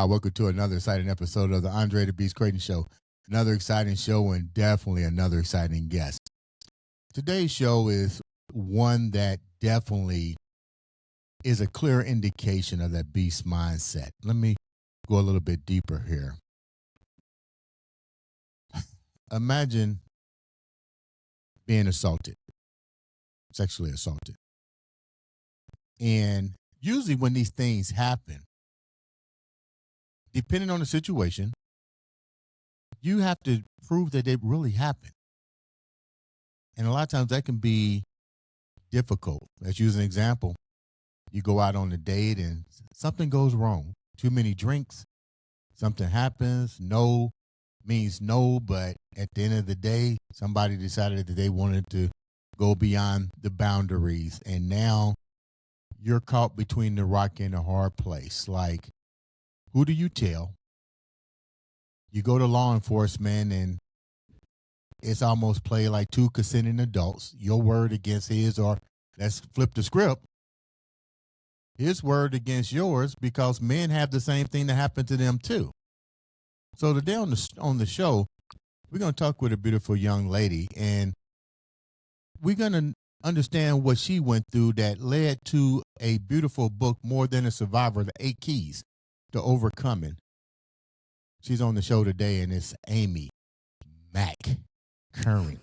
Welcome to another exciting episode of the Andre the Beast Creighton Show. Another exciting show and definitely another exciting guest. Today's show is one that definitely is a clear indication of that beast mindset. Let me go a little bit deeper here. Imagine being assaulted, sexually assaulted. And usually when these things happen, depending on the situation, you have to prove that it really happened. And a lot of times that can be difficult. Let's use an example. You go out on a date and something goes wrong. Too many drinks, something happens. No means no, but at the end of the day, somebody decided that they wanted to go beyond the boundaries. And now you're caught between the rock and the hard place. Like, who do you tell? You go to law enforcement and it's almost played like two consenting adults. Your word against his, or let's flip the script. His word against yours, because men have the same thing that happened to them too. So today on the show, we're going to talk with a beautiful young lady, and we're going to understand what she went through that led to a beautiful book, More Than a Survivor, The 8 Keys to Overcoming. She's on the show today, and it's Amy McKiernan.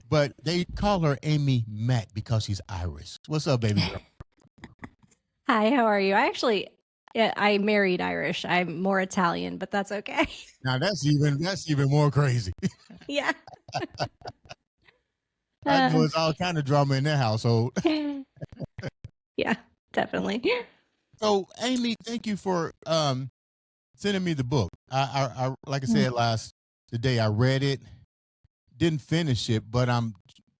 But they call her Amy Mac because she's Irish. What's up, baby girl? Hi, how are you? I married Irish. I'm more Italian, but that's okay. Now that's even more crazy. Yeah. I know it's all kind of drama in their household. Yeah, definitely. So, Amy, thank you for sending me the book. I like I said today, I read it, didn't finish it, but I'm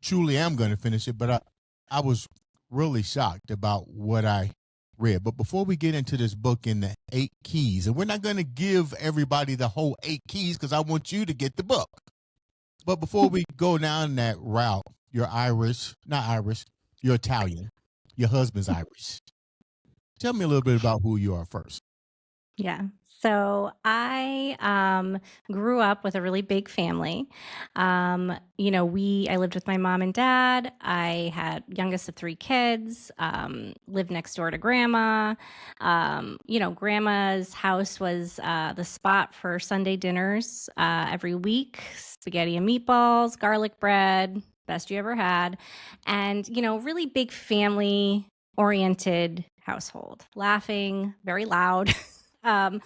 going to finish it. But I was really shocked about what I read. But before we get into this book in the 8 keys, and we're not going to give everybody the whole 8 keys because I want you to get the book. But before we go down that route, you're not Irish, you're Italian. Your husband's Irish. Tell me a little bit about who you are first. Yeah. So I grew up with a really big family. I lived with my mom and dad. I had youngest of 3 kids, lived next door to grandma. Grandma's house was the spot for Sunday dinners every week, spaghetti and meatballs, garlic bread, best you ever had. And, really big family oriented household, laughing, very loud. The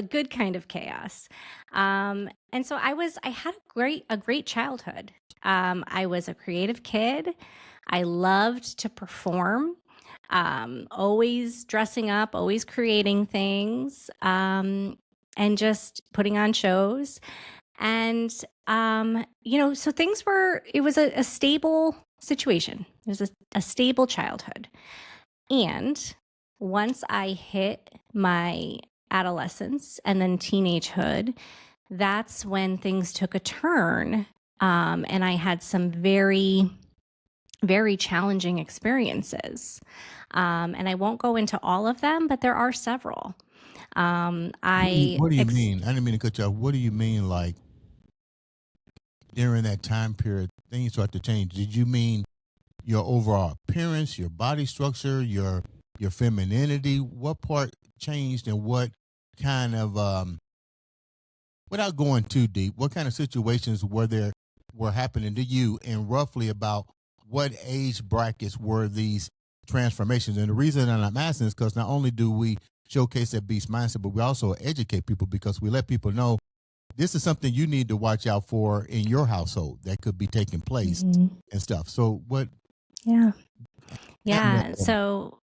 good kind of chaos. And so I had a great childhood. I was a creative kid. I loved to perform, always dressing up, always creating things, and just putting on shows. And, so it was a stable situation. It was a stable childhood. And once I hit my adolescence and then teenagehood, that's when things took a turn. And I had some very, very challenging experiences. And I won't go into all of them, but there are several. What do you mean? I didn't mean to cut you off. What do you mean, like, during that time period, things start to change? Did you mean your overall appearance, your body structure, your femininity? What part changed, and what kind of, without going too deep, what kind of situations were happening to you, and roughly about what age brackets were these transformations? And the reason that I'm asking is because not only do we showcase that beast mindset, but we also educate people, because we let people know this is something you need to watch out for in your household that could be taking place and stuff. So what? Yeah. Yeah. So,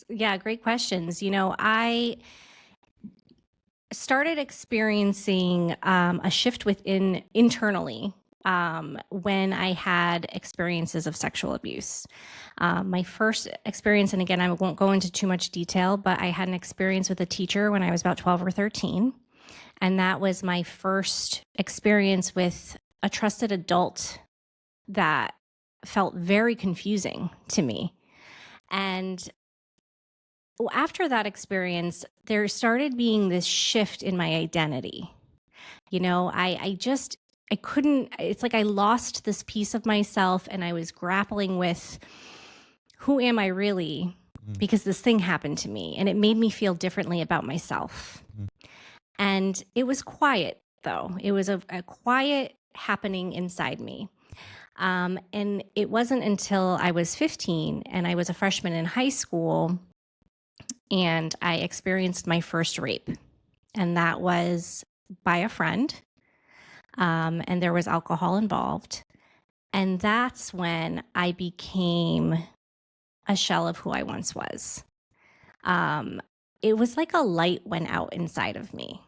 yeah, great questions. I started experiencing a shift internally when I had experiences of sexual abuse. My first experience, and again, I won't go into too much detail, but I had an experience with a teacher when I was about 12 or 13. And that was my first experience with a trusted adult that felt very confusing to me. And after that experience, there started being this shift in my identity. I couldn't, it's like I lost this piece of myself and I was grappling with who am I really? Because this thing happened to me and it made me feel differently about myself. And it was quiet, though. It was a quiet happening inside me. And it wasn't until I was 15 and I was a freshman in high school and I experienced my first rape. And that was by a friend. And there was alcohol involved. And that's when I became a shell of who I once was. It was like a light went out inside of me.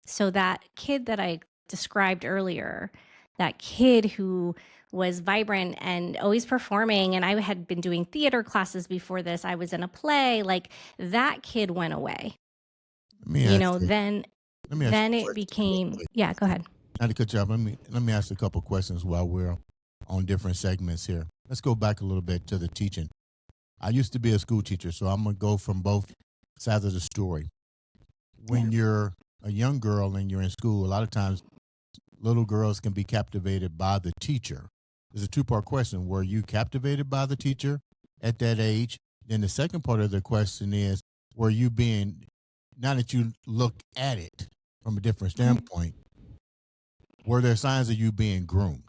So that kid that I described earlier, that kid who was vibrant and always performing, and I had been doing theater classes before this, I was in a play, like that kid went away. Then it became, yeah, go ahead. Not to cut you off, let me ask a couple questions while we're on different segments here. Let's go back a little bit to the teaching. I used to be a school teacher, so I'm going to go from both sides of the story. When you're a young girl and you're in school, a lot of times little girls can be captivated by the teacher. There's a two-part question. Were you captivated by the teacher at that age? Then the second part of the question is, were you being, now that you look at it from a different standpoint, were there signs of you being groomed?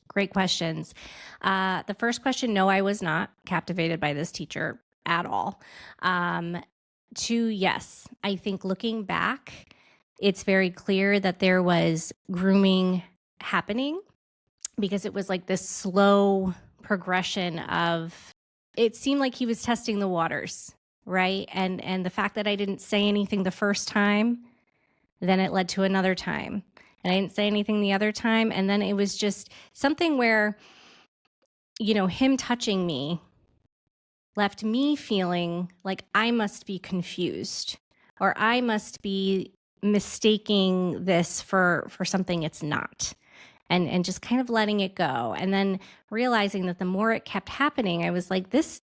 Great questions. The first question, no, I was not captivated by this teacher at all. Two, yes. I think looking back, it's very clear that there was grooming happening because it was like this slow progression of, it seemed like he was testing the waters, right? And the fact that I didn't say anything the first time, then it led to another time. And I didn't say anything the other time. And then it was just something where, him touching me left me feeling like I must be confused or I must be mistaking this for something it's not. And just kind of letting it go. And then realizing that the more it kept happening, I was like, this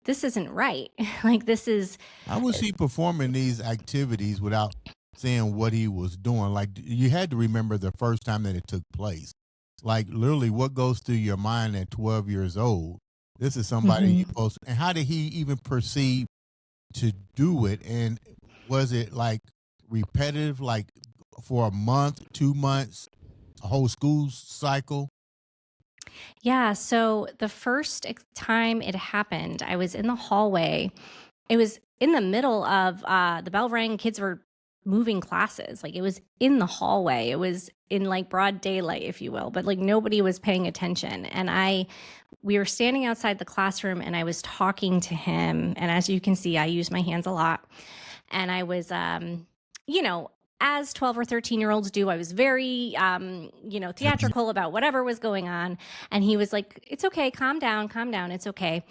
isn't right. Like this is. How was he performing these activities without saying what he was doing? Like you had to remember the first time that it took place. Like literally what goes through your mind at 12 years old? This is somebody you supposed to, and how did he even perceive to do it? And was it like repetitive, like for a month, 2 months, a whole school cycle? Yeah. So the first time it happened, I was in the hallway. It was in the middle of the bell rang. Kids were moving classes. Like it was in the hallway. It was in like broad daylight, if you will, but like nobody was paying attention. And we were standing outside the classroom and I was talking to him. And as you can see, I use my hands a lot. And I was, as 12 or 13-year-olds do, I was very, theatrical about whatever was going on. And he was like, it's okay. Calm down. It's okay.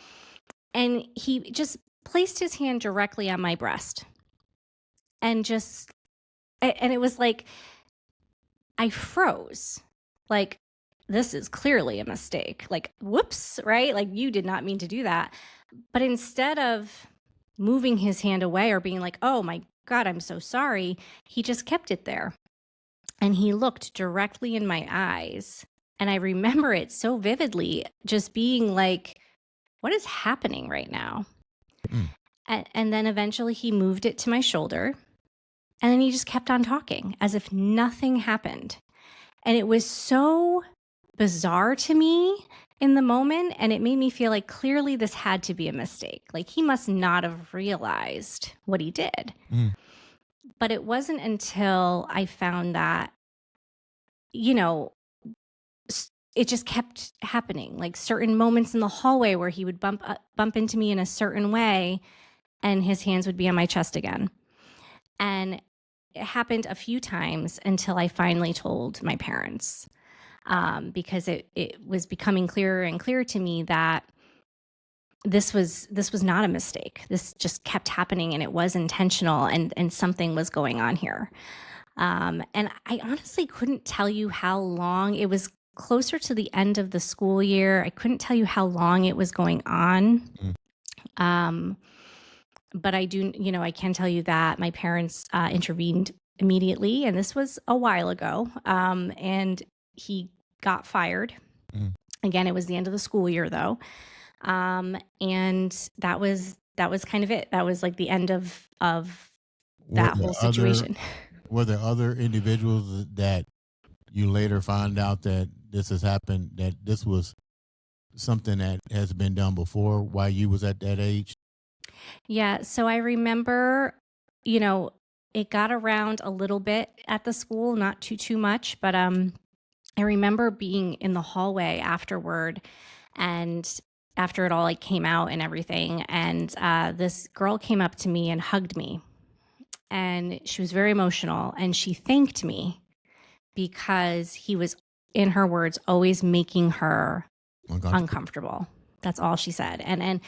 And he just placed his hand directly on my breast. And it was like, I froze. Like, this is clearly a mistake. Like, whoops, right? Like, you did not mean to do that. But instead of moving his hand away or being like, oh my God, I'm so sorry, he just kept it there. And he looked directly in my eyes. And I remember it so vividly, just being like, what is happening right now? And then eventually he moved it to my shoulder. And then he just kept on talking as if nothing happened. And it was so bizarre to me in the moment. And it made me feel like clearly this had to be a mistake. Like he must not have realized what he did. But it wasn't until I found that, it just kept happening. Like certain moments in the hallway where he would bump into me in a certain way and his hands would be on my chest again. And it happened a few times until I finally told my parents. because it was becoming clearer and clearer to me that this was not a mistake. This just kept happening, and it was intentional, and something was going on here. And I honestly couldn't tell you how long. It was closer to the end of the school year. I couldn't tell you how long it was going on. Mm. Um, but I do, I can tell you that my parents intervened immediately, and this was a while ago. And he got fired. Mm. Again, it was the end of the school year, though. And that was kind of it. That was like the end of that whole situation. Were there other individuals that you later find out that this has happened, that this was something that has been done before while you was at that age? Yeah, so I remember, it got around a little bit at the school, not too much, but I remember being in the hallway afterward, and after it all like came out and everything, and this girl came up to me and hugged me, and she was very emotional, and she thanked me because he was, in her words, always making her uncomfortable. That's all she said. And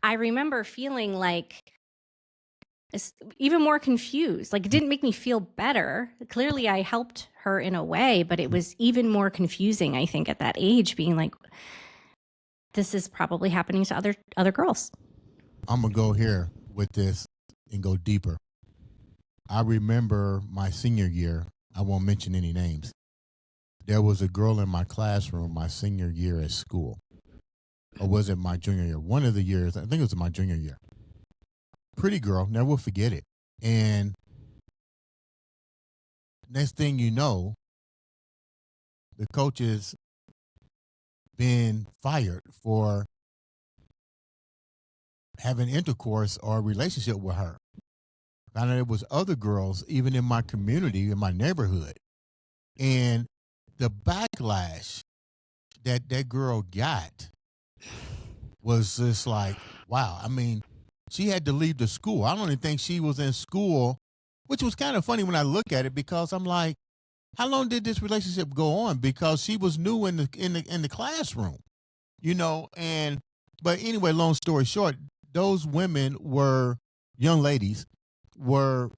I remember feeling like even more confused. Like, it didn't make me feel better. Clearly I helped her in a way, but it was even more confusing, I think, at that age, being like, this is probably happening to other girls. I'm gonna go here with this and go deeper. I remember my senior year. I won't mention any names. There was a girl in my classroom my senior year at school. Or was it my junior year? One of the years, I think it was my junior year. Pretty girl, never will forget it. And next thing you know, the coach is being fired for having intercourse or relationship with her. Found out there was other girls, even in my community, in my neighborhood. And the backlash that that girl got was just like, wow. I mean, she had to leave the school. I don't even think she was in school, which was kind of funny when I look at it, because I'm like, how long did this relationship go on? Because she was new in the classroom, and but anyway, long story short, those women were young ladies, were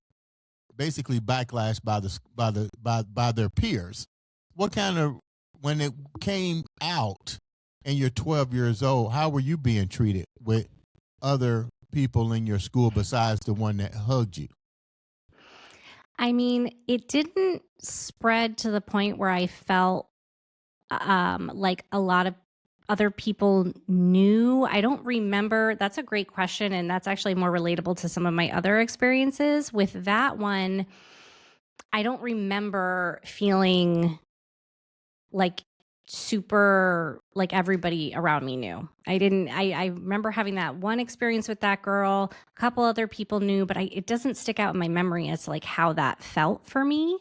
basically backlashed by their peers. What kind of, when it came out and you're 12 years old, how were you being treated with other people in your school besides the one that hugged you? I mean, it didn't spread to the point where I felt like a lot of other people knew. I don't remember. That's a great question, and that's actually more relatable to some of my other experiences. With that one, I don't remember feeling like super, like everybody around me knew. I remember having that one experience with that girl. A couple other people knew, but it doesn't stick out in my memory as to like how that felt for me,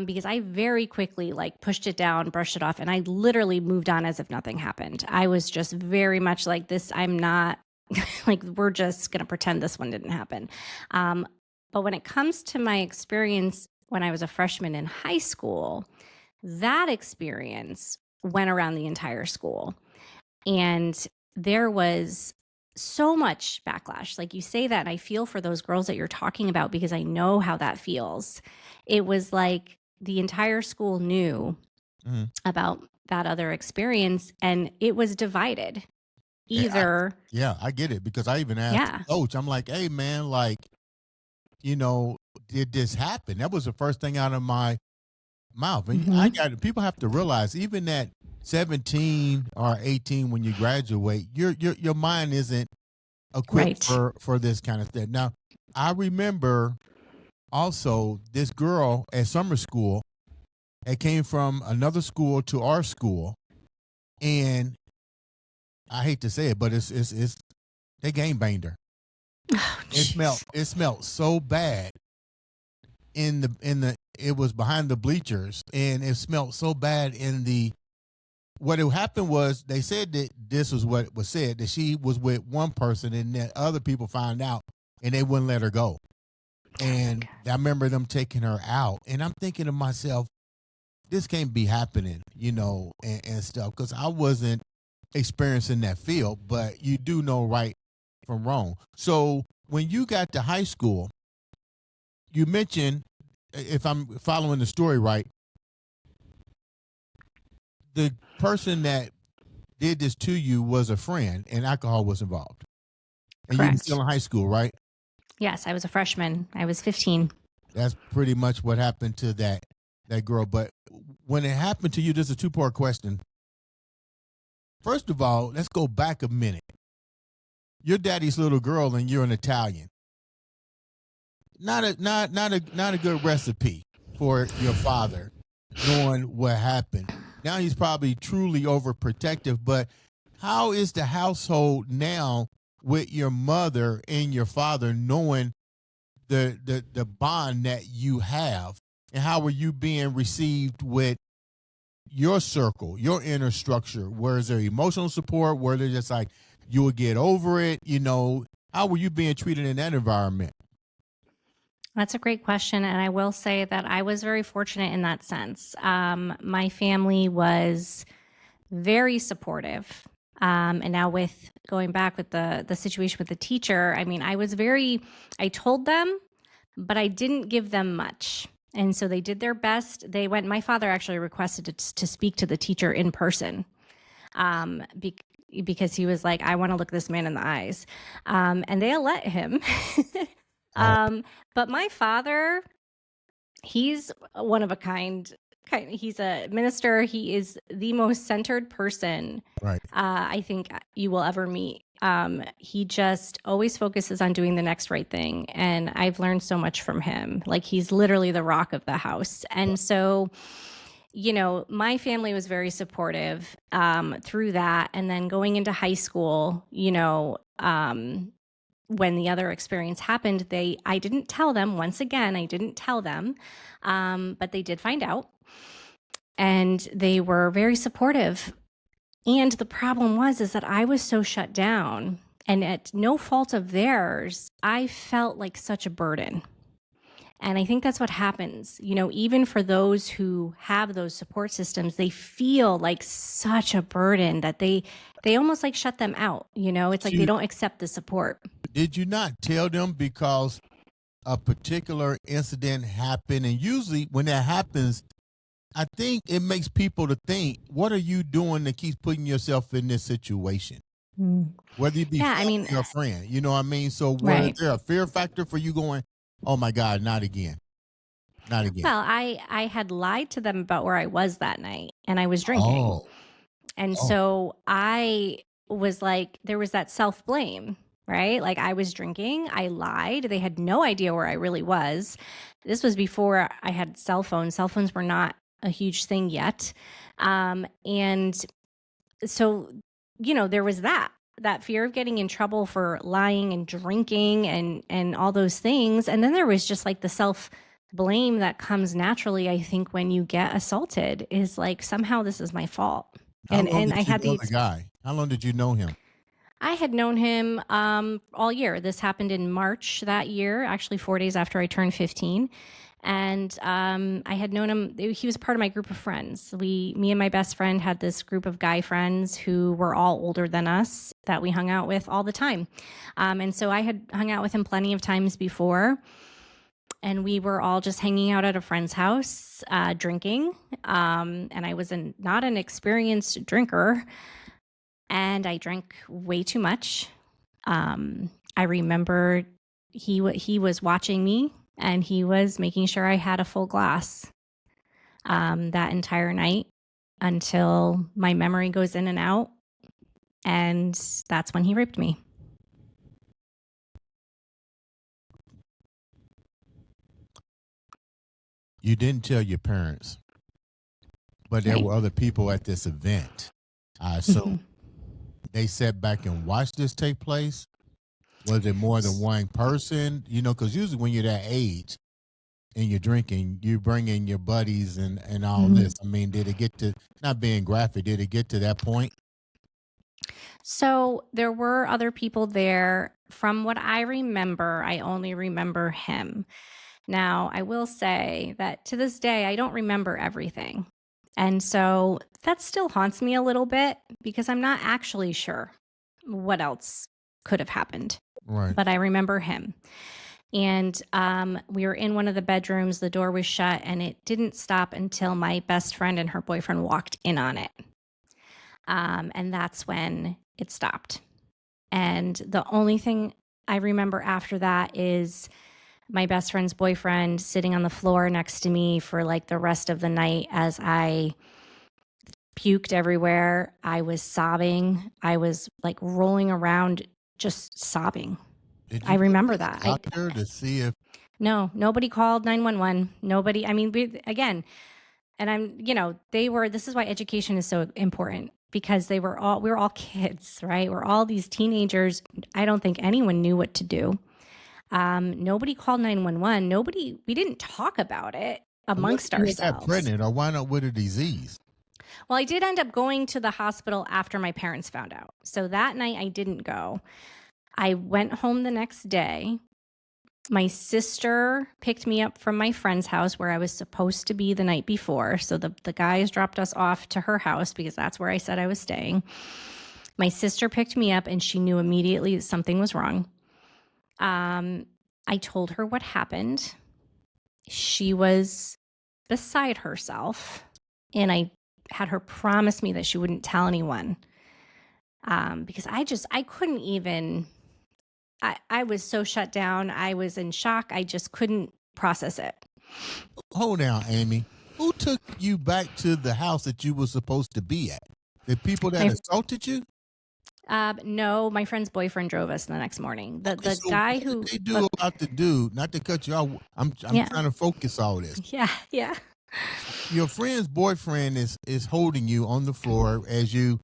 because I very quickly like pushed it down, brushed it off, and I literally moved on as if nothing happened. I was just very much like this. I'm not like, we're just gonna pretend this one didn't happen. But when it comes to my experience when I was a freshman in high school, that experience went around the entire school. And there was so much backlash. Like, you say that, and I feel for those girls that you're talking about, because I know how that feels. It was like the entire school knew about that other experience, and it was divided. Either. I get it, because I even asked the coach, I'm like, hey, man, like, did this happen? That was the first thing out of my mouth. And people have to realize, even at 17 or 18, when you graduate, your mind isn't equipped for this kind of thing. Now, I remember also this girl at summer school that came from another school to our school, and I hate to say it, but it's they gang banged her. Oh, it smelled so bad it was behind the bleachers, and it smelled so bad what had happened was, they said that this was what was said, that she was with one person and that other people found out and they wouldn't let her go. And I remember them taking her out, and I'm thinking to myself, this can't be happening, and stuff, because I wasn't experiencing that feel, but you do know right from wrong. So when you got to high school, you mentioned, if I'm following the story right, the person that did this to you was a friend and alcohol was involved. And you were Correct. still in high school, right? Yes, I was a freshman. I was 15. That's pretty much what happened to that girl. But when it happened to you, there's a two-part question. First of all, let's go back a minute. You're daddy's little girl and you're an Italian. Not a good recipe for your father, knowing what happened. Now he's probably truly overprotective, but how is the household now with your mother and your father, knowing the bond that you have, and how are you being received with your circle, your inner structure? Where is there emotional support? Where they're just like, you will get over it? How were you being treated in that environment? That's a great question. And I will say that I was very fortunate in that sense. My family was very supportive. And now with going back with the situation with the teacher, I mean, I told them, but I didn't give them much. And so they did their best. My father actually requested to speak to the teacher in person. Because he was like, I want to look this man in the eyes. And they let him. Oh, But my father, he's one of a kind. He's a minister. He is the most centered person right. I think you will ever meet. He just always focuses on doing the next right thing. And I've learned so much from him. Like, he's literally the rock of the house. And so, my family was very supportive through that. And then going into high school, when the other experience happened, I didn't tell them. Once again, I didn't tell them, but they did find out. And they were very supportive. And the problem is that I was so shut down, and at no fault of theirs, I felt like such a burden. And I think that's what happens. Even for those who have those support systems, they feel like such a burden that they almost like shut them out. It's like they don't accept the support. Did you not tell them because a particular incident happened? And usually when that happens, I think it makes people to think, what are you doing that keeps putting yourself in this situation? Whether you be Yeah, I mean, family or friend, you know what I mean? So was right. there a fear factor for you going, oh my God, not again, not again? Well, I had lied to them about where I was that night, and I was drinking. Oh, And oh, so I was like, there was that self blame, right? Like, I was drinking, I lied. They had no idea where I really was. This was before I had cell phones. Cell phones were not a huge thing yet. And so, there was that fear of getting in trouble for lying and drinking and all those things. And then there was just like the self blame that comes naturally, I think, when you get assaulted, is like, somehow this is my fault. how long And did I you had know the guy? How long did you know him? I had known him all year. This happened in March that year, actually 4 days after I turned 15. And I had known him. He was part of my group of friends. Me and my best friend had this group of guy friends who were all older than us that we hung out with all the time. And so I had hung out with him plenty of times before. And we were all just hanging out at a friend's house, drinking. And I was not an experienced drinker, and I drank way too much. I remember he was watching me, and he was making sure I had a full glass that entire night until my memory goes in and out, and that's when he raped me. You didn't tell your parents, but there Right. were other people at this event. I assume they sat back and watched this take place. Was it more than one person? Because usually when you're that age and you're drinking, you bring in your buddies and all Mhm. this. I mean, did it get to, not being graphic, did it get to that point? So there were other people there. From what I remember, I only remember him. Now, I will say that to this day, I don't remember everything. And so that still haunts me a little bit because I'm not actually sure what else could have happened. Right. But I remember him. And we were in one of the bedrooms, the door was shut, and it didn't stop until my best friend and her boyfriend walked in on it. And that's when it stopped. And the only thing I remember after that is my best friend's boyfriend sitting on the floor next to me for like the rest of the night as I puked everywhere. I was sobbing. I was like rolling around just sobbing. Did I you go remember to the that. doctor to see if No, nobody called 911. Nobody, I mean, again, and this is why education is so important because we were all kids, right? We're all these teenagers. I don't think anyone knew what to do. Nobody called 911. We didn't talk about it amongst you got ourselves. pregnant or why not with a disease? Well, I did end up going to the hospital after my parents found out. So that night I didn't go. I went home the next day. My sister picked me up from my friend's house where I was supposed to be the night before. So the guys dropped us off to her house because that's where I said I was staying. My sister picked me up and she knew immediately that something was wrong. I told her what happened. She was beside herself, and I had her promise me that she wouldn't tell anyone because I couldn't even, I was so shut down. I was in shock. I just couldn't process it. Hold on, Amy. Who took you back to the house that you were supposed to be at? The people that assaulted you? No, my friend's boyfriend drove us the next morning. The So guy what who did they do about the dude? Not to cut you off. I'm Yeah. trying to focus all this. Yeah. Your friend's boyfriend is holding you on the floor as you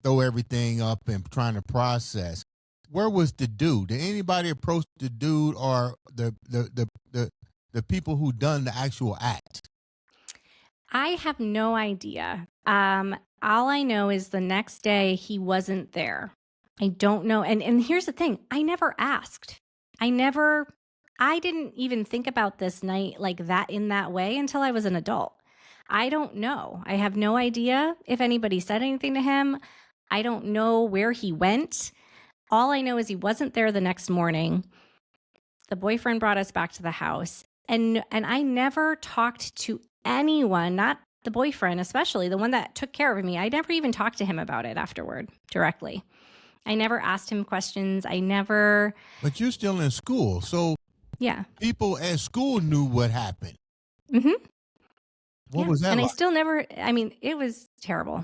throw everything up and trying to process. Where was the dude? Did anybody approach the dude or the people who done the actual act? I have no idea. All I know is the next day he wasn't there. I don't know. And here's the thing. I never asked. I didn't even think about this night like that in that way until I was an adult. I don't know. I have no idea if anybody said anything to him. I don't know where he went. All I know is he wasn't there the next morning. The boyfriend brought us back to the house. And I never talked to anyone, not the boyfriend, especially the one that took care of me. I never even talked to him about it afterward directly. I never asked him questions. But you're still in school. So yeah. people at school knew what happened. Mm-hmm. What was that and like? I still never, it was terrible.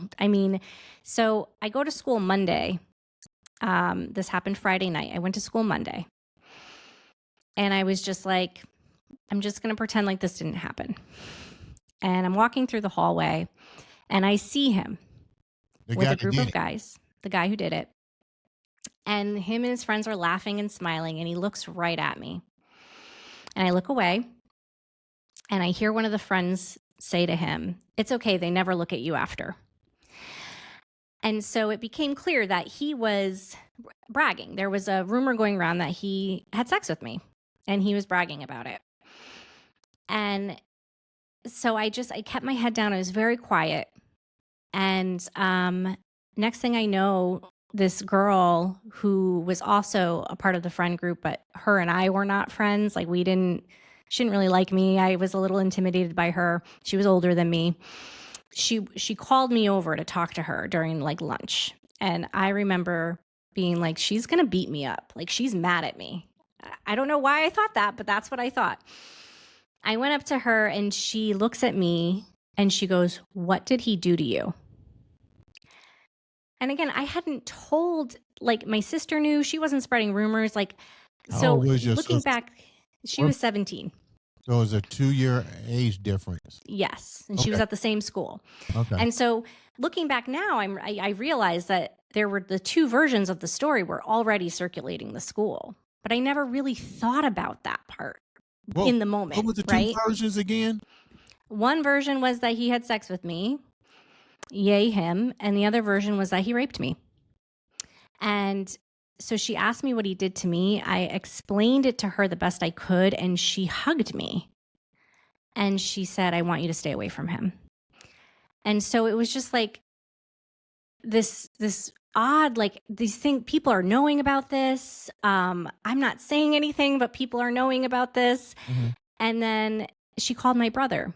So I go to school Monday. This happened Friday night. I went to school Monday. And I was just like, I'm just going to pretend like this didn't happen. And I'm walking through the hallway and I see him with a group of guys, the guy who did it. And him and his friends are laughing and smiling and he looks right at me. And I look away and I hear one of the friends say to him, "It's okay, they never look at you after." And so it became clear that he was bragging. There was a rumor going around that he had sex with me and he was bragging about it. And so I kept my head down. I was very quiet. And next thing I know, this girl who was also a part of the friend group, but her and I were not friends. Like she didn't really like me. I was a little intimidated by her. She was older than me. She called me over to talk to her during like lunch. And I remember being like, she's going to beat me up. Like she's mad at me. I don't know why I thought that, but that's what I thought. I went up to her and she looks at me and she goes, "What did he do to you?" And again, I hadn't told, like my sister knew, she wasn't spreading rumors. Like, so looking back, she was 17. So it was a 2-year age difference. Yes. And she was at the same school. Okay. And so looking back now, I realized that there were the two versions of the story were already circulating the school, but I never really thought about that part in the moment. What were the two versions again? One version was that he had sex with me, yay him, and the other version was that he raped me. And so she asked me what he did to me. I explained it to her the best I could, and she hugged me. And she said, "I want you to stay away from him." And so it was just like this odd, like these things, people are knowing about this. I'm not saying anything, but people are knowing about this. Mm-hmm. And then she called my brother,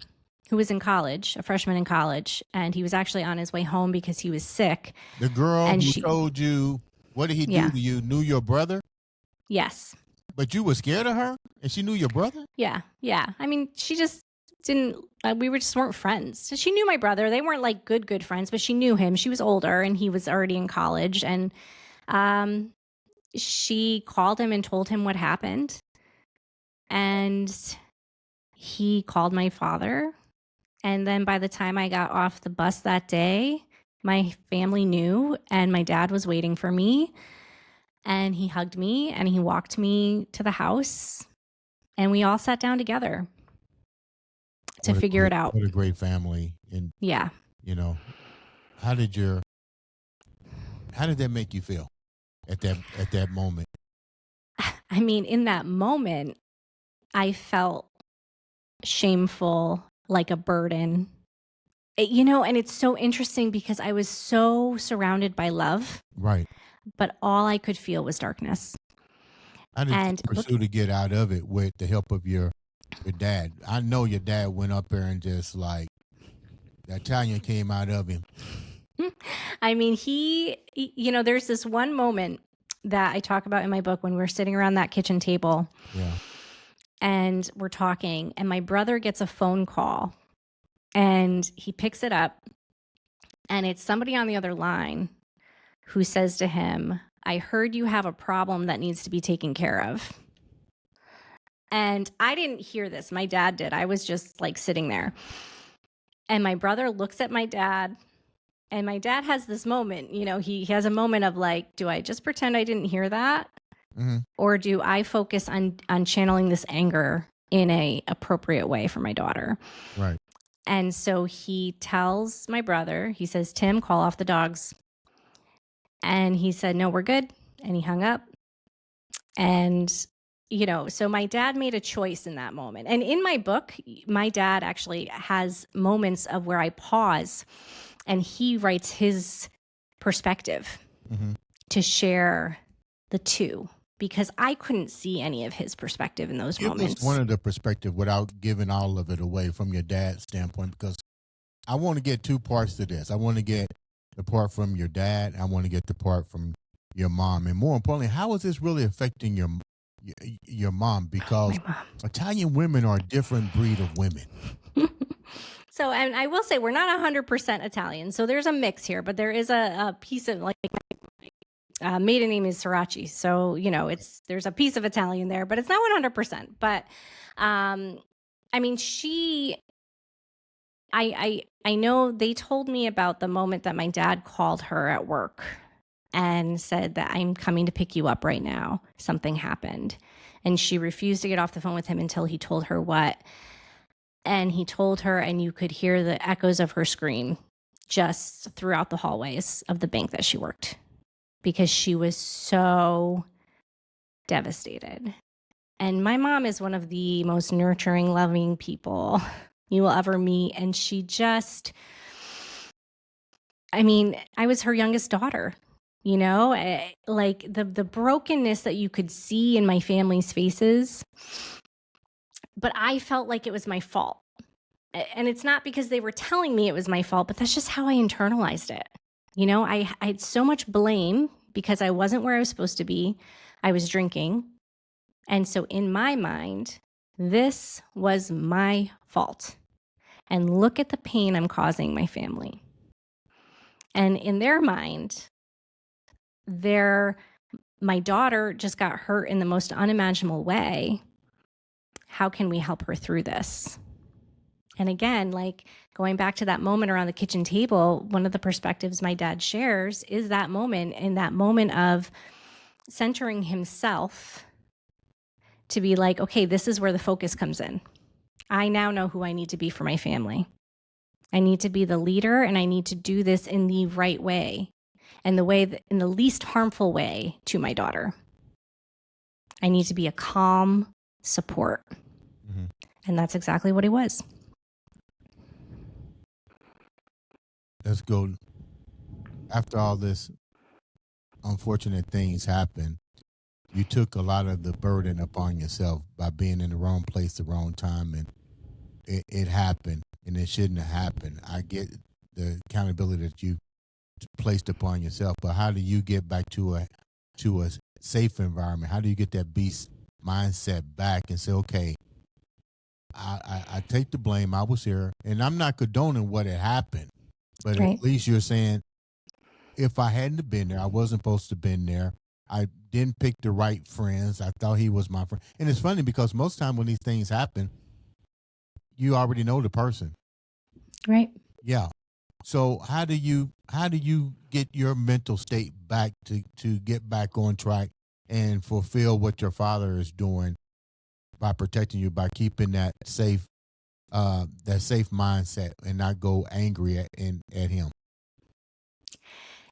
who was in college, a freshman in college, and he was actually on his way home because he was sick. The girl And who she, told you, what did he do yeah, to you, knew your brother? yes. But you were scared of her? And she knew your brother? Yeah. I mean, she just didn't, we just weren't friends. So she knew my brother. They weren't like good friends, but she knew him. She was older and he was already in college. And she called him and told him what happened. And he called my father. And then by the time I got off the bus that day, my family knew, and my dad was waiting for me. And he hugged me and he walked me to the house. And we all sat down together to figure it out. What a great family. And, yeah. you know, how did that make you feel at that moment? I mean, in that moment, I felt shameful, like a burden. And it's so interesting because I was so surrounded by love. Right. But all I could feel was darkness. How did you pursue to get out of it with the help of your dad? I know your dad went up there and just like, the Italian came out of him. I mean, there's this one moment that I talk about in my book when we were sitting around that kitchen table. Yeah. And we're talking, and my brother gets a phone call, and he picks it up, and it's somebody on the other line who says to him, "I heard you have a problem that needs to be taken care of." And I didn't hear this. My dad did. I was just like sitting there. And my brother looks at my dad, and my dad has this moment, he has a moment of like, do I just pretend I didn't hear that? Mm-hmm. Or do I focus on channeling this anger in a appropriate way for my daughter? Right. And so he tells my brother, he says, "Tim, call off the dogs." And he said, "No, we're good." And he hung up. And, so my dad made a choice in that moment. And in my book, my dad actually has moments of where I pause and he writes his perspective to share the two, because I couldn't see any of his perspective in those moments. Give us one of the perspective without giving all of it away from your dad's standpoint, because I want to get two parts to this. I want to get the part from your dad. I want to get the part from your mom. And more importantly, how is this really affecting your mom? Because Italian women are a different breed of women. So, and I will say we're not 100% Italian. So there's a mix here, but there is a piece of like, maiden name is Sriracha. So, there's a piece of Italian there, but it's not 100%. But, I mean, I know they told me about the moment that my dad called her at work and said that I'm coming to pick you up right now. Something happened. And she refused to get off the phone with him until he told her what. And he told her, and you could hear the echoes of her scream just throughout the hallways of the bank that she worked, because she was so devastated. And my mom is one of the most nurturing, loving people you will ever meet. And she just, I mean, I was her youngest daughter, like the brokenness that you could see in my family's faces. But I felt like it was my fault. And it's not because they were telling me it was my fault, but that's just how I internalized it. I had so much blame because I wasn't where I was supposed to be. I was drinking. And so in my mind, this was my fault. And look at the pain I'm causing my family. And in their mind, my daughter just got hurt in the most unimaginable way. How can we help her through this? And again, like going back to that moment around the kitchen table, one of the perspectives my dad shares is that moment, in that moment of centering himself to be like, okay, this is where the focus comes in. I now know who I need to be for my family. I need to be the leader, and I need to do this in the right way, and in the least harmful way to my daughter. I need to be a calm support. And that's exactly what he was. let's go after all this unfortunate things happen. You took a lot of the burden upon yourself by being in the wrong place, the wrong time, and it happened, and it shouldn't have happened. I get the accountability that you placed upon yourself, but how do you get back to a safe environment? How do you get that beast mindset back and say, okay, I take the blame. I was here, and I'm not condoning what had happened, but at Right. least you're saying, if I hadn't have been there, I wasn't supposed to have been there. I didn't pick the right friends. I thought he was my friend. And it's funny because most time when these things happen, you already know the person. Right. Yeah. So how do you get your mental state back to get back on track and fulfill what your father is doing by protecting you, by keeping that safe mindset and not go angry at him?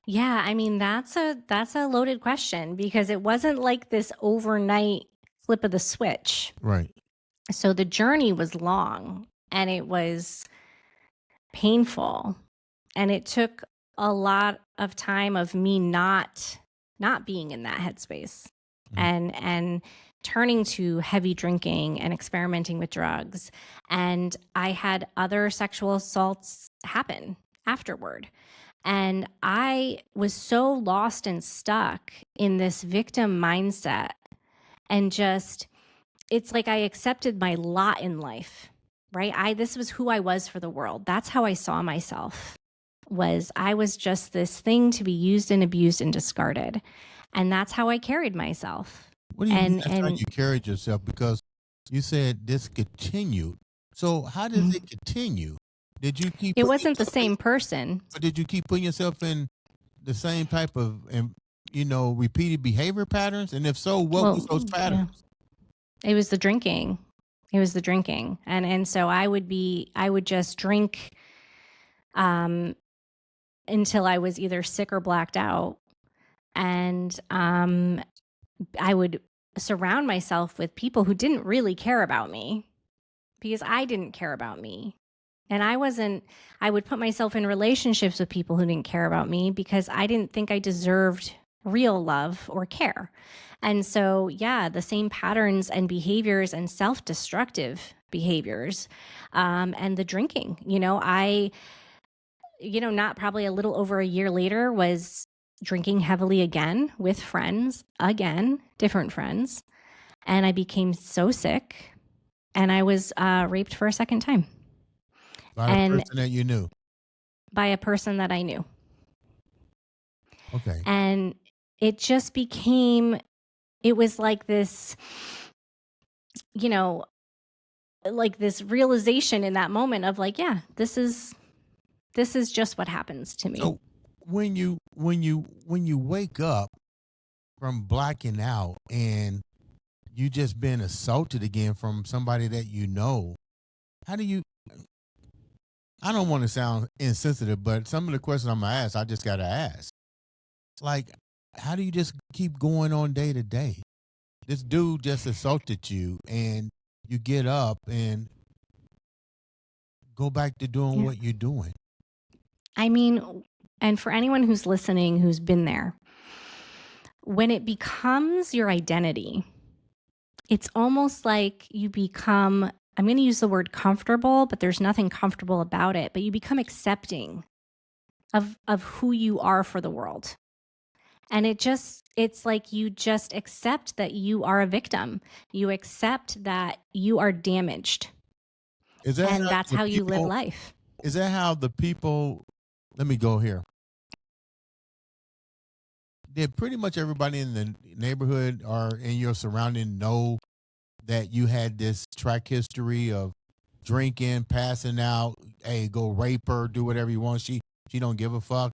Yeah, I mean that's a loaded question because it wasn't like this overnight flip of the switch. Right. So the journey was long and it was painful, and it took a lot of time of me not being in that headspace, Mm. and turning to heavy drinking and experimenting with drugs. And I had other sexual assaults happen afterward. And I was so lost and stuck in this victim mindset, and just, it's like I accepted my lot in life, right? This was who I was for the world. That's how I saw myself. I was just this thing to be used and abused and discarded. And that's how I carried myself. What do you mean that's how And you carried yourself? Because you said this continued. So how does it continue? Did you keep it putting wasn't the yourself in, same person. or did you keep putting yourself in the same type of repeated behavior patterns? And if so, what was Well, those patterns? yeah, it was the drinking. It was the drinking. And so I would just drink until I was either sick or blacked out. And I would surround myself with people who didn't really care about me because I didn't care about me. And I would put myself in relationships with people who didn't care about me because I didn't think I deserved real love or care. And so, yeah, the same patterns and behaviors and self destructive behaviors, and the drinking, not probably a little over a year later, was drinking heavily again with friends, again, different friends. And I became so sick, and I was raped for a second time, By the and person that you knew. by a person that I knew. Okay. And it just became, it was like this, you know, like this realization in that moment of like, yeah, this is just what happens to me. So when you wake up from blacking out and you just been assaulted again from somebody that you know, how do you, I don't want to sound insensitive, but some of the questions I'm gonna ask, I just gotta ask. Like, how do you just keep going on day to day? This dude just assaulted you, and you get up and go back to doing Yeah. what you're doing. I mean, and for anyone who's listening who's been there, when it becomes your identity, it's almost like you become, I'm going to use the word comfortable, but there's nothing comfortable about it, but you become accepting of who you are for the world. And it's like you just accept that you are a victim. You accept that you are damaged. Is that And how that's the how you live people? life. Is that how the people? Let me go here. Did pretty much everybody in the neighborhood or in your surrounding know that you had this track history of drinking, passing out? Hey, go rape her, do whatever you want. She don't give a fuck.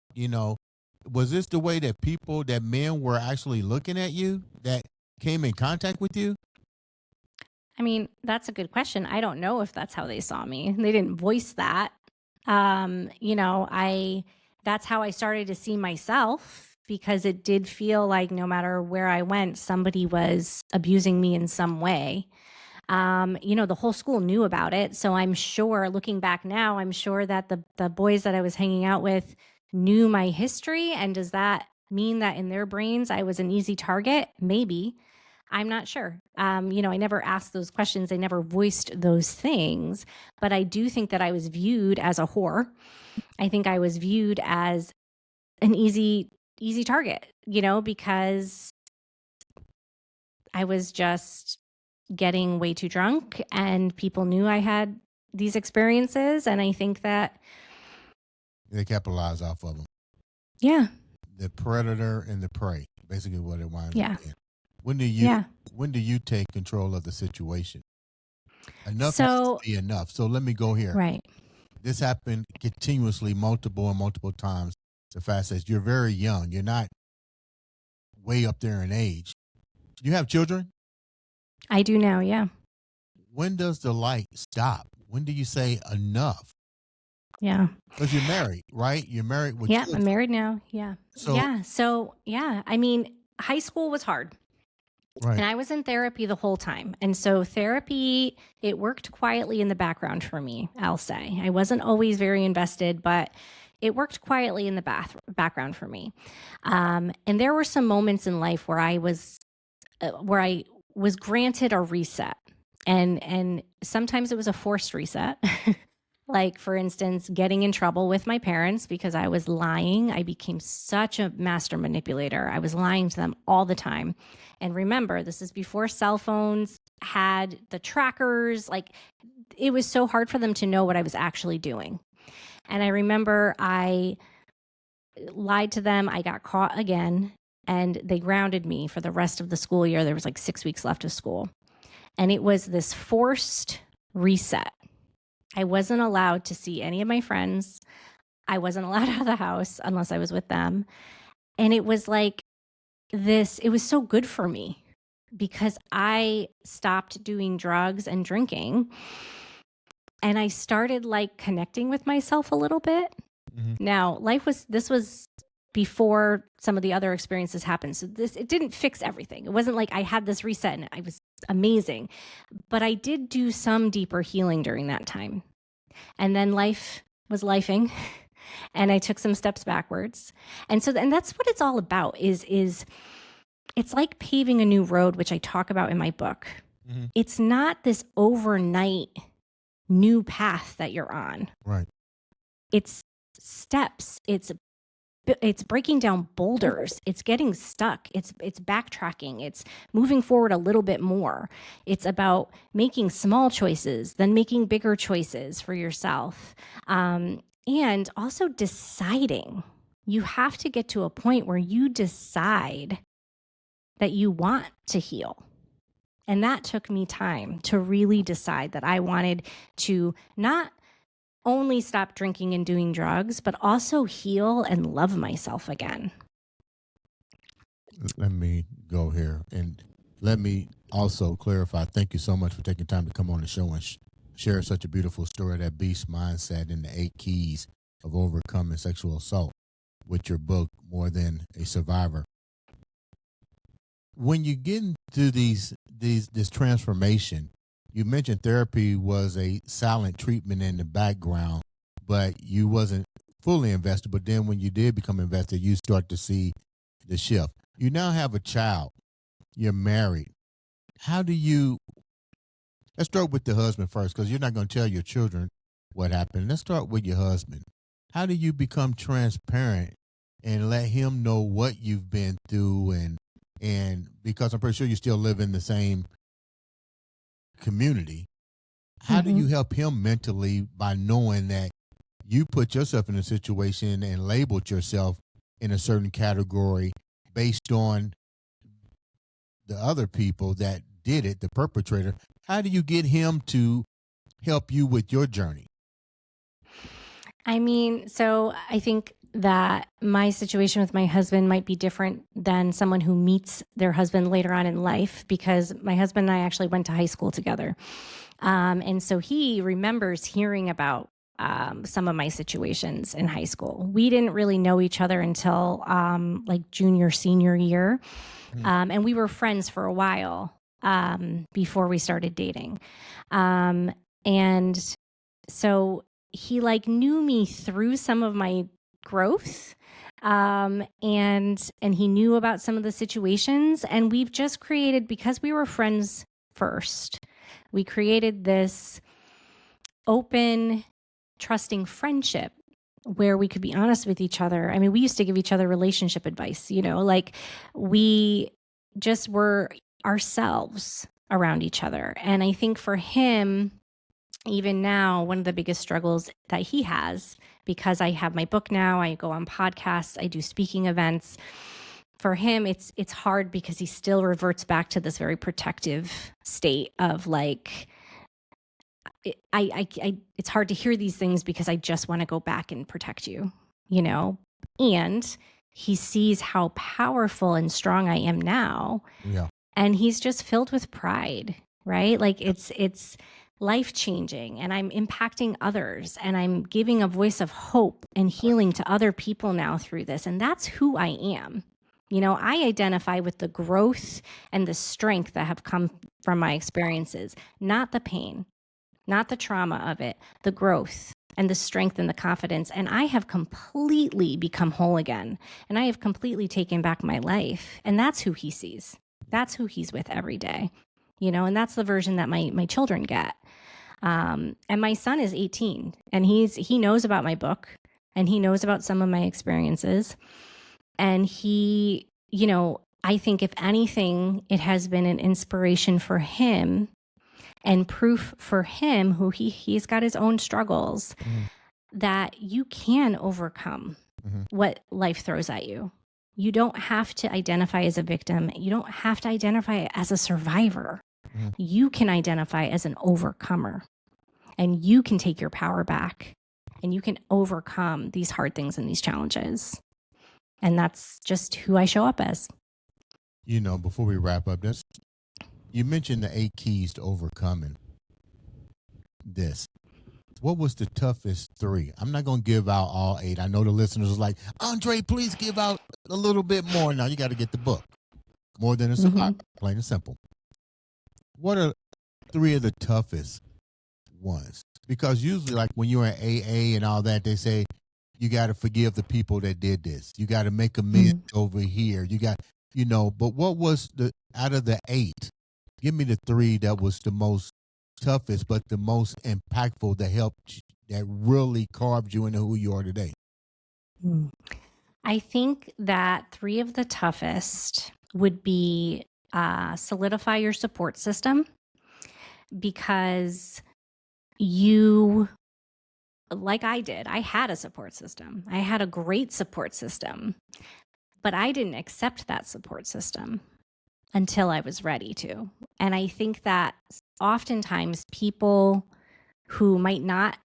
Was this the way that men were actually looking at you that came in contact with you? I mean, that's a good question. I don't know if that's how they saw me. They didn't voice that. I that's how I started to see myself, because it did feel like no matter where I went, somebody was abusing me in some way. The whole school knew about it. So I'm sure, looking back now, I'm sure that the boys that I was hanging out with knew my history. And does that mean that in their brains I was an easy target? Maybe. I'm not sure. I never asked those questions. I never voiced those things. But I do think that I was viewed as a whore. I think I was viewed as an easy target, because I was just getting way too drunk and people knew I had these experiences. And I think that they capitalize off of them. Yeah. The predator and the prey, basically what it winds Yeah. up in. When do you take control of the situation? Enough has to be enough. So let me go here. Right. This happened continuously multiple times. The fact says you're very young. You're not way up there in age. You have children? I do now, yeah. When does the light stop? When do you say enough? Yeah. Because you're married, right? You're married with children. I'm married now. Yeah. So, I mean, high school was hard. Right. And I was in therapy the whole time. And so therapy, it worked quietly in the background for me, I'll say. I wasn't always very invested, but it worked quietly in the background for me. And there were some moments in life where I was granted a reset. And sometimes it was a forced reset. Like, for instance, getting in trouble with my parents because I was lying. I became such a master manipulator. I was lying to them all the time. And remember, this is before cell phones had the trackers. Like, it was so hard for them to know what I was actually doing. And I remember I lied to them. I got caught again, and they grounded me for the rest of the school year. There was like 6 weeks left of school. And it was this forced reset. I wasn't allowed to see any of my friends. I wasn't allowed out of the house unless I was with them. And it was like it was so good for me because I stopped doing drugs and drinking. And I started like connecting with myself a little bit. Mm-hmm. Now, this was before some of the other experiences happened. So it didn't fix everything. It wasn't like I had this reset and I was amazing, but I did do some deeper healing during that time. And then life was lifing and I took some steps backwards. And that's what it's all about is it's like paving a new road, which I talk about in my book. Mm-hmm. It's not this overnight new path that you're on. Right. It's steps. It's breaking down boulders. It's getting stuck. It's backtracking. It's moving forward a little bit more. It's about making small choices, then making bigger choices for yourself. And also deciding. You have to get to a point where you decide that you want to heal. And that took me time to really decide that I wanted to not only stop drinking and doing drugs, but also heal and love myself again. Let me go here and let me also clarify. Thank you so much for taking time to come on the show and share such a beautiful story, that beast mindset and the 8 keys of overcoming sexual assault with your book, More Than a Survivor. When you get into this transformation, you mentioned therapy was a silent treatment in the background, but you wasn't fully invested. But then when you did become invested, you start to see the shift. You now have a child. You're married. Let's start with the husband first, because you're not going to tell your children what happened. Let's start with your husband. How do you become transparent and let him know what you've been through? And because I'm pretty sure you still live in the same community, how do you help him mentally by knowing that you put yourself in a situation and labeled yourself in a certain category based on the other people that did it, the perpetrator? How do you get him to help you with your journey? I mean, so I think that my situation with my husband might be different than someone who meets their husband later on in life, because my husband and I actually went to high school together. And so he remembers hearing about some of my situations in high school. We didn't really know each other until like junior, senior year. And we were friends for a while. before we started dating. And so he like knew me through some of my growth. And he knew about some of the situations, and we've just created, because we were friends first, we created this open, trusting friendship where we could be honest with each other. I mean, we used to give each other relationship advice, like we just were ourselves around each other. And I think for him, even now, one of the biggest struggles that he has, because I have my book now, I go on podcasts, I do speaking events. For him, it's hard because he still reverts back to this very protective state of like, it's hard to hear these things because I just want to go back and protect you, and he sees how powerful and strong I am now. Yeah. And he's just filled with pride, right? Like it's life-changing, and I'm impacting others, and I'm giving a voice of hope and healing to other people now through this. And that's who I am. I identify with the growth and the strength that have come from my experiences, not the pain, not the trauma of it, the growth and the strength and the confidence. And I have completely become whole again. And I have completely taken back my life. And that's who he sees. That's who he's with every day, and that's the version that my children get. And my son is 18, and he knows about my book, and he knows about some of my experiences. And he, I think if anything, it has been an inspiration for him and proof for him, who he's got his own struggles, that you can overcome what life throws at you. You don't have to identify as a victim. You don't have to identify as a survivor. You can identify as an overcomer, and you can take your power back, and you can overcome these hard things and these challenges. And that's just who I show up as. Before we wrap up this, you mentioned the 8 keys to overcoming this. What was the toughest 3? I'm not going to give out all 8. I know the listeners are like, Andre, please give out a little bit more. Now you got to get the book. More Than a Survivor, plain and simple. What are 3 of the toughest ones? Because usually, like when you're in AA and all that, they say you got to forgive the people that did this. You got to make amends over here. You got, but what was out of the 8? Give me the 3 that was the most toughest, but the most impactful, that helped, that really carved you into who you are today. I think that 3 of the toughest would be solidify your support system, because you, like I did, I had a support system. I had a great support system, but I didn't accept that support system until I was ready to. And I think that oftentimes people who might not,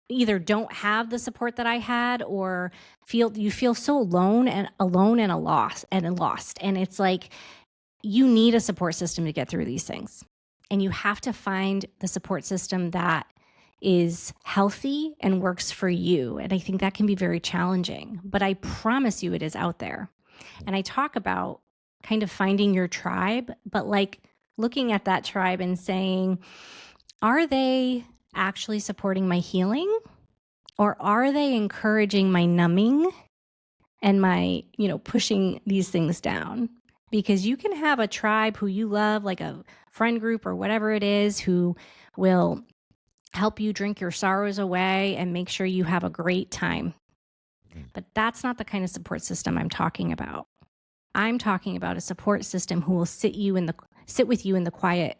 either don't have the support that I had, or you feel so alone and lost. And it's like, you need a support system to get through these things. And you have to find the support system that is healthy and works for you. And I think that can be very challenging, but I promise you it is out there. And I talk about kind of finding your tribe, but like looking at that tribe and saying, are they actually supporting my healing, or are they encouraging my numbing and my, pushing these things down? Because you can have a tribe who you love, like a friend group or whatever it is, who will help you drink your sorrows away and make sure you have a great time. But that's not the kind of support system I'm talking about. I'm talking about a support system who will sit with you in the quiet,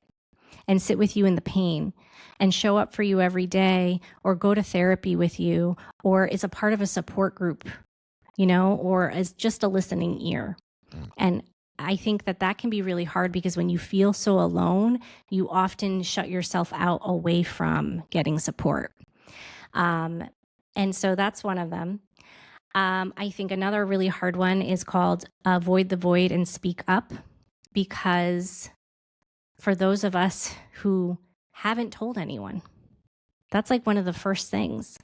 and sit with you in the pain, and show up for you every day, or go to therapy with you, or is a part of a support group, or is just a listening ear. And I think that can be really hard, because when you feel so alone, you often shut yourself out away from getting support. And so that's one of them. I think another really hard one is called Avoid the Void and Speak Up, because for those of us who haven't told anyone, that's like one of the first things,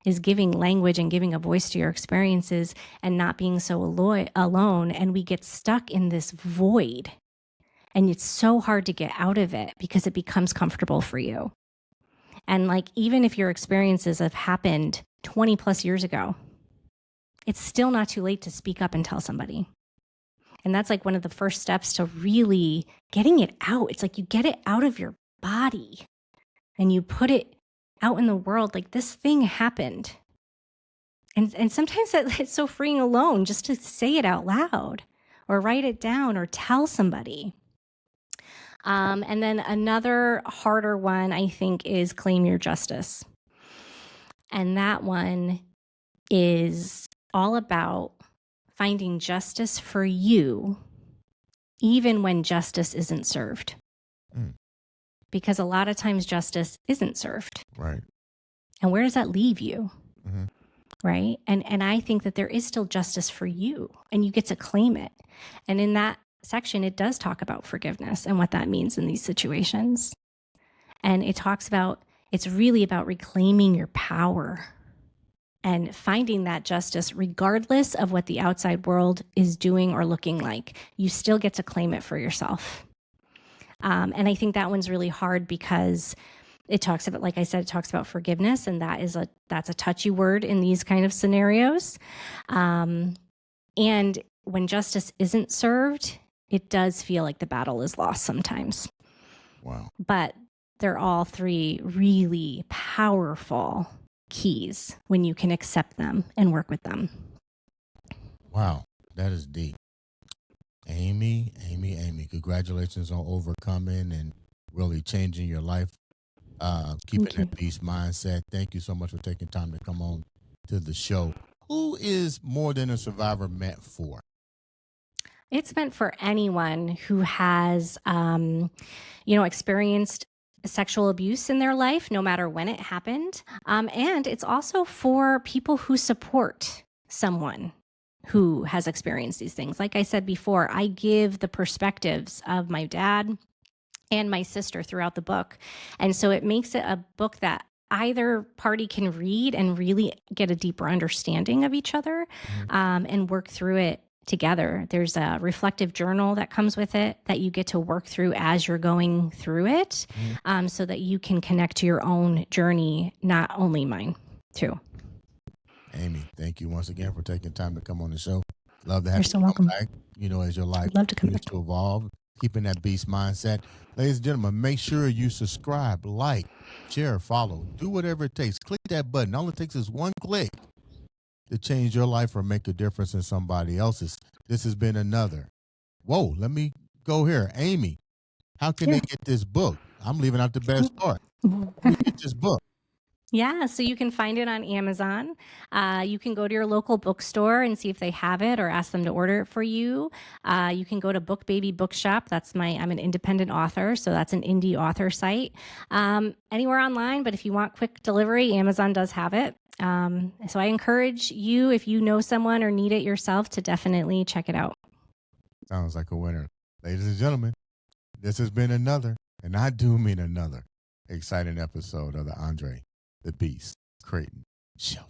is giving language and giving a voice to your experiences and not being so alone. And we get stuck in this void, And it's so hard to get out of it because it becomes comfortable for you. And like, even if your experiences have happened 20 plus years ago, it's still not too late to speak up and tell somebody. And that's like one of the first steps to really getting it out. It's like you get it out of your body and you put it out in the world. Like, this thing happened. And sometimes it's so freeing alone just to say it out loud or write it down or tell somebody. And then another harder one, I think, is claim your justice. And that one is all about finding justice for you, even when justice isn't served. Because a lot of times justice isn't served. Right. And where does that leave you? Mm-hmm. Right. And I think that there is still justice for you, and you get to claim it. And in that section, it does talk about forgiveness and what that means in these situations. And it talks about, it's really about reclaiming your power and finding that justice regardless of what the outside world is doing or looking like. You still get to claim it for yourself. And I think that one's really hard because it talks about, like I said, it talks about forgiveness, and that's a touchy word in these kind of scenarios. And when justice isn't served, it does feel like the battle is lost sometimes. Wow. But they're all three really powerful keys when you can accept them and work with them. Wow, that is deep. Amy, congratulations on overcoming and really changing your life, keeping that beast mindset. Thank you so much for taking time to come on to the show. Who is More Than a Survivor meant for? It's meant for anyone who has, experienced sexual abuse in their life, no matter when it happened. And it's also for people who support someone who has experienced these things. Like I said before, I give the perspectives of my dad and my sister throughout the book. And so it makes it a book that either party can read and really get a deeper understanding of each other, and work through it together. There's a reflective journal that comes with it that you get to work through as you're going through it, so that you can connect to your own journey, not only mine, too. Amy, thank you once again for taking time to come on the show. Love to have You're you so come welcome. back, as your life I'd love to come continues back. to evolve, keeping that beast mindset. Ladies and gentlemen, make sure you subscribe, like, share, follow, do whatever it takes. Click that button. All it takes is one click to change your life or make a difference in somebody else's. This has been another. Whoa, let me go here. Amy, how can they get this book? I'm leaving out the best part. How do we get this book? Yeah, so you can find it on Amazon. You can go to your local bookstore and see if they have it or ask them to order it for you. You can go to Book Baby Bookshop. I'm an independent author, so that's an indie author site. Anywhere online, but if you want quick delivery, Amazon does have it. So I encourage you, if you know someone or need it yourself, to definitely check it out. Sounds like a winner. Ladies and gentlemen, this has been another, and I do mean another, exciting episode of the Andre the Beast Creighton Show.